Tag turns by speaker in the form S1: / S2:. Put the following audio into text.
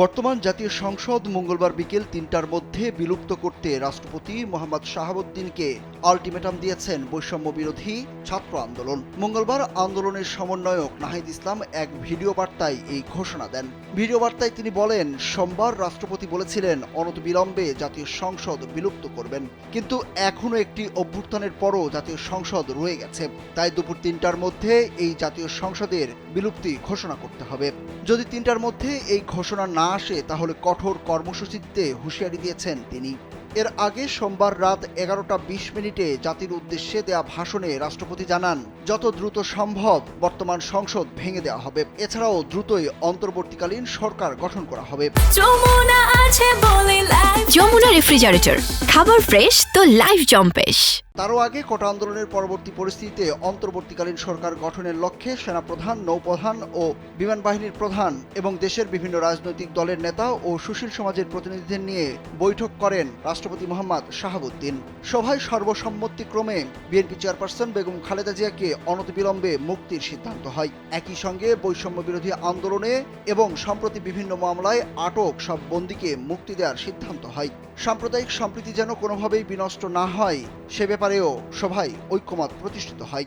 S1: বর্তমান জাতীয় সংসদ মঙ্গলবার বিকেল ৩টার মধ্যে বিলুপ্ত করতে রাষ্ট্রপতি মোহাম্মদ শাহাবুদ্দিনকে আলটিমেটাম দিয়েছেন বৈষম্য বিরোধী ছাত্র আন্দোলন। মঙ্গলবার আন্দোলনের সমন্বয়ক নাহিদ ইসলাম এক ভিডিও বার্তায় এই ঘোষণা দেন। ভিডিও বার্তায় তিনি বলেন, সোমবার রাষ্ট্রপতি বলেছিলেন অনতিবিলম্বে জাতীয় সংসদ বিলুপ্ত করবেন, কিন্তু এখনো একটি অভ্যুত্থানের পরও জাতীয় সংসদ রয়ে গেছে। তাই দুপুর ৩টার মধ্যে এই জাতীয় সংসদের বিলুপ্তি ঘোষণা করতে হবে। যদি ৩টার মধ্যে এই ঘোষণা না আসে তাহলে কঠোর কর্মসূচিতে হুঁশিয়ারি দিয়েছেন তিনি। এর আগে সোমবার রাত 11টা 20 মিনিটে জাতির উদ্দেশ্যে দেয়া ভাষণে রাষ্ট্রপতি জানান, যত দ্রুত সম্ভব বর্তমান সংসদ ভেঙে দেওয়া হবে। এছাড়াও দ্রুতই অন্তর্বর্তীকালীন সরকার গঠন করা হবে।
S2: যমুনা রেফ্রিজারেটর, খাবার ফ্রেশ তো লাইফ জম্পেশ।
S1: তারও আগে কোটা আন্দোলনের পরবর্তী পরিস্থিতিতে অন্তর্বর্তীকালীন সরকার গঠনের লক্ষ্যে সেনাপ্রধান, নৌপ্রধান ও বিমান বাহিনীর প্রধান এবং দেশের বিভিন্ন রাজনৈতিক দলের নেতা ও সুশীল সমাজের প্রতিনিধিদের নিয়ে বৈঠক করেন রাষ্ট্রপতি মোহাম্মদ শাহাবুদ্দিন। সভায় সর্বসম্মতিক্রমে বিএনপি চেয়ারপারসন বেগম খালেদা জিয়াকে অনতিবিলম্বে মুক্তির সিদ্ধান্ত হয়। একই সঙ্গে বৈষম্য বিরোধী আন্দোলনে এবং সম্প্রতি বিভিন্ন মামলায় আটক সব বন্দীকে মুক্তি দেওয়ার সিদ্ধান্ত হয়। সাম্প্রদায়িক সম্প্রীতি যেন কোনোভাবেই বিনষ্ট না হয় সে ব্যাপারেও সভায় ঐক্যমত প্রতিষ্ঠিত হয়।